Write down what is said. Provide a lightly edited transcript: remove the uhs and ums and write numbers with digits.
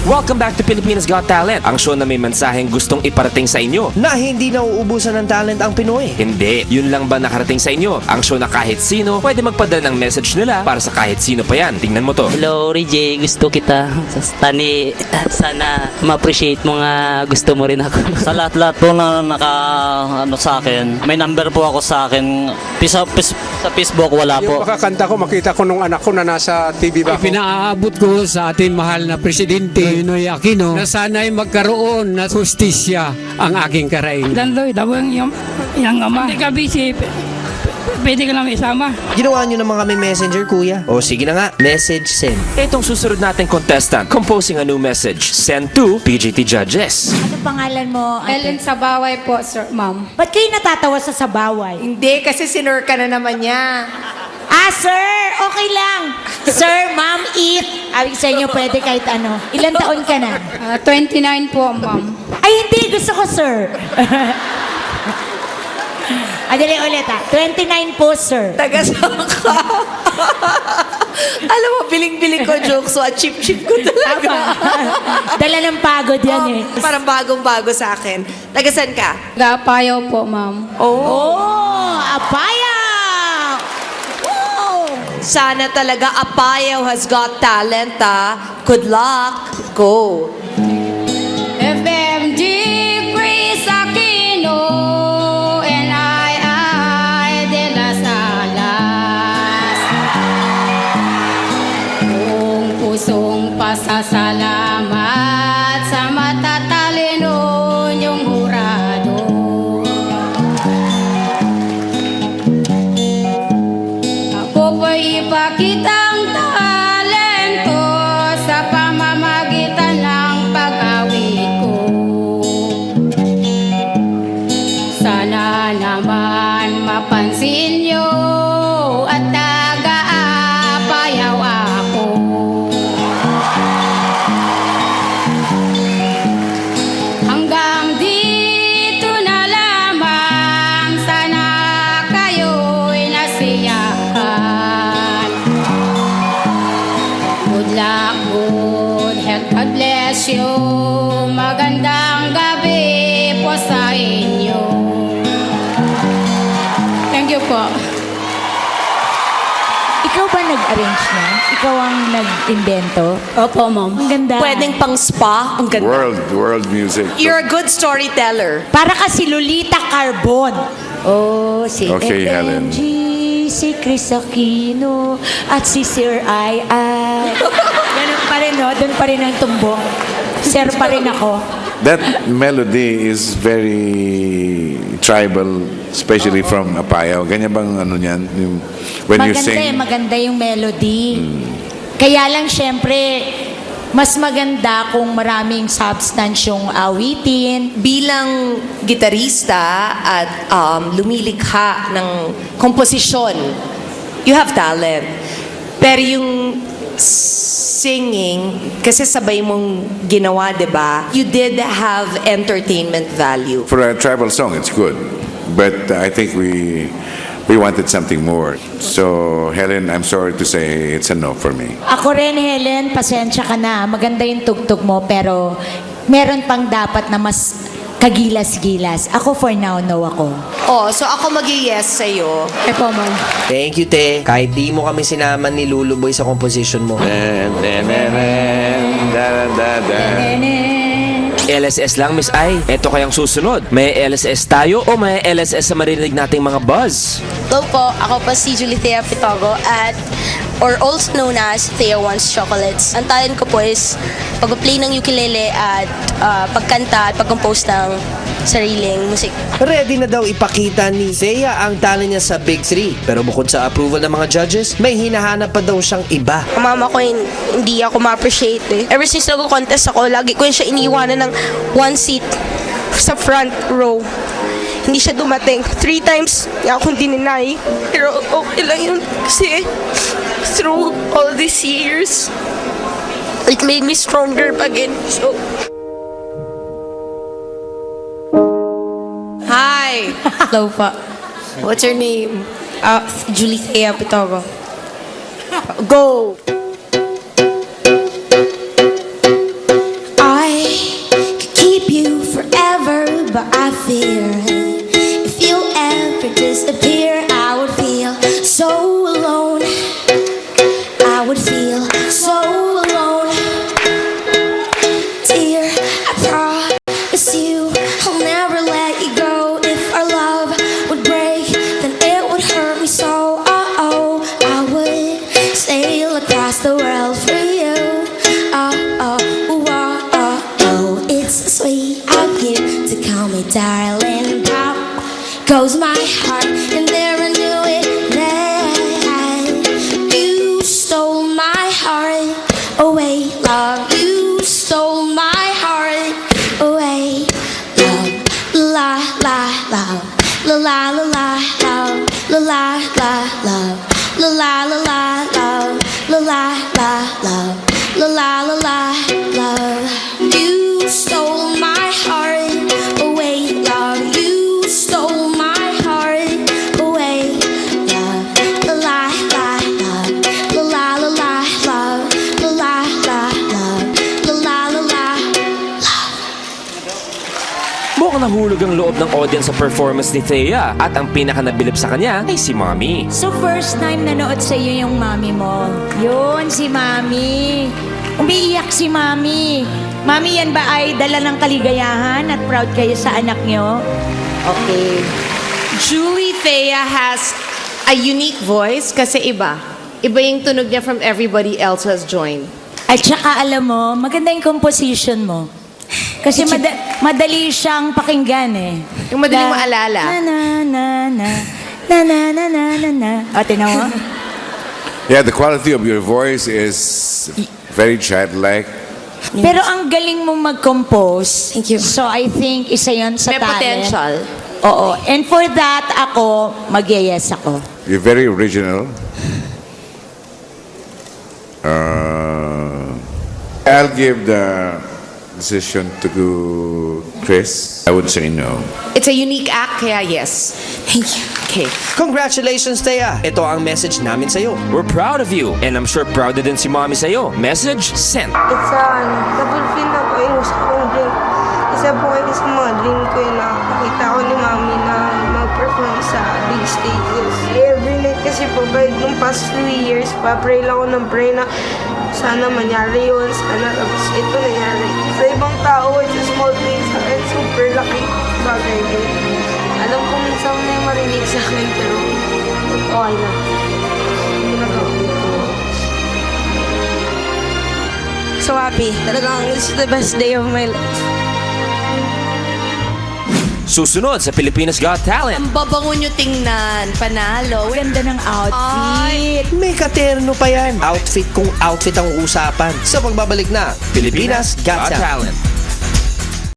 Welcome back to Pilipinas Got Talent, ang show na may mensaheng gustong iparating sa inyo. Na hindi nauubusan ng talent ang Pinoy. Hindi, yun lang ba nakarating sa inyo? Ang show na kahit sino pwede magpadala ng message nila para sa kahit sino pa yan. Tingnan mo to. Hello, Ray, gusto kita. Sana ma-appreciate mo nga gusto mo rin ako. Sa lahat-lahat po na sa akin, may number po ako sa akin. Sa Facebook, wala po. Yung makakanta ko, makita ko nung anak ko na nasa TV ba ako. Pinaaabot ko sa ating mahal na Presidente Noy Aquino na sana'y magkaroon na hustisya ang aking karaing. Danloy, dabang yung ama. Hindi ka busy, pwede ka namin isama. Ginawa nyo naman kami messenger, kuya. O sige na nga, message send. Itong susunod nating contestant, composing a new message. Send to PGT Judges. Ano pangalan mo? Ellen Sabaway po, sir, ma'am. Ba't kayo natatawa sa sabaway? Hindi, kasi sinur ka na naman niya. Ah, sir! Okay lang. Sir, ma'am, eat. Awig sa inyo, pwede kahit ano. Ilan taon ka na? 29 po, ma'am. Ay, hindi. Gusto ko, sir. Adali ulit, 29 po, sir. Taga-saan ka? Alam mo, biling-biling ko jokes, so cheap-cheap ko talaga. Dala ng pagod yan eh. Parang bagong-bago sa akin. Taga-saan ka? Gapayaw po, ma'am. Oh, apaya! Wow! Sana talaga Apayaw has got talent, ah. Good luck. Go. FMG Chris Aquino and I de las Alas. Kung pusong pasasalamat sa matatalino niyong hurado. Ako po'y ipakitang talento sa pamamagitan ng pag-awit ko. Sana naman mapansin niyo at taga-apayaw ako. Hanggang dito na lamang, sana kayo'y nasiyahan. Good luck, good health, God bless you. Magandang gabi po sa inyo. Thank you po. Ikaw ba nag-arrange na? Ikaw ang nag-invento? Opo, ma'am. Ang ganda. Pwedeng pang spa. Ang ganda. World music. You're a good storyteller. Para ka si Lolita Carbon. Oh, si Okay, Helen. FMG, si Chris Aquino, at si Sir Ai. Ganun pa rin, no? Doon pa rin ang tumbong. Sir pa rin ako. That melody is very tribal, especially from Apayao. Ganyan bang ano niyan? When you sing. Maganda yung melody. Kaya lang, syempre, mas maganda kung maraming substance yung awitin. Bilang gitarista at lumilikha ng komposisyon, you have talent. Pero yung singing, kasi sabay mong ginawa, di ba? You did have entertainment value. For a tribal song, it's good. But I think we wanted something more. So, Helen, I'm sorry to say it's a no for me. Ako rin, Helen, pasensya ka na. Maganda yung tugtog mo, pero meron pang dapat na mas kagilas-gilas. Ako for now, no ako. Oh, so ako mag-yes sa'yo. Opo, ma'am. Thank you, te. Kahit di mo kami sinama ni Luluboy sa composition mo. LSS lang, Miss Ai. Eto kayang susunod. May LSS tayo o may LSS sa maririnig nating mga buzz? Hello po, ako po si Julie Thea Pitogo at or also known as Thea Wants Chocolates. Ang talent ko po is pag-play ng ukulele at pagkanta at pag-compose ng sariling musik. Ready na daw ipakita ni Thea ang talent niya sa Big 3. Pero bukod sa approval ng mga judges, may hinahanap pa daw siyang iba. Ang mama ko hindi ako ma-appreciate eh. Ever since nag-contest ako, lagi ko siya iniiwanan ng one seat sa front row. Hindi siya dumating. 3 times niya akong dininay. Pero okay lang yun kasi through all these years, it made me stronger again. So, Hi! Hello po. What's your name? Julie Thea Pitogo. Go! dear. If you ever disappear, I would feel so alone. I would feel so alone. Dear, I promise you I'll never let you go. If our love would break, then it would hurt me so. Oh, I would sail across the world for you. It's so sweet of you to call me darling. Pop goes my heart, and there I knew it then. You stole my heart away, love. You stole my heart away, love. La la love, la la la la love, la la la love, la la la la love, la la la love, la la la la love. You stole my heart away, love. You stole my heart away, love. La la la love, la la la la love, la la la love, la la la la love. Mukhang nahulog ang loob ng audience sa performance ni Thea at ang pinakanabilib sa kanya ay si Mommy. So first time nanood sa iyo yung mami mo. Yun, si mami. Umiiyak si mami. Mami, yan ba ay dala ng kaligayahan at proud kayo sa anak nyo? Okay. Julie Thea has a unique voice kasi iba. Iba yung tunog niya from everybody else who has joined. At saka alam mo, maganda yung composition mo. Kasi madali siyang pakinggan eh. Yung madali maalala. Na na na na na na na na na na. O, tinan mo? Yeah, the quality of your voice is very childlike. Pero ang galing mong mag-compose. Thank you. So I think isa yon sa May talent. potential. Oo. And for that, ako, mag-yes ako. You're very original. I'll give the decision to Chris. I would say no. It's a unique act, kaya yes. Thank you. Okay. Congratulations, Thea! Ito ang message namin sa'yo. We're proud of you and I'm sure proud din si Mommy sa'yo. Message sent. It's na-fulfill na po yung sa akong dream. Isa po kayo sa mga dream ko yung nakakita ko ni Mami na mag-perform sa big stages. Every night kasi po, by nung past 3 years pa, pray lang ako ng pray na sana mangyari yun, sana tapos ito nangyari. Sa ibang tao, it's a small thing sa akin, super laki bagay yun. Alam ko minsan may marinig sa akin, pero okay na. Hindi na gawin ko. So happy. Talagang it's the best day of my life. Susunod sa Pilipinas Got Talent. Ang babango nyo tingnan. Panalo. Ganda ng outfit. May katerno pa yan. Outfit kung outfit ang usapan. Sa pagbabalik na, Pilipinas Got Talent.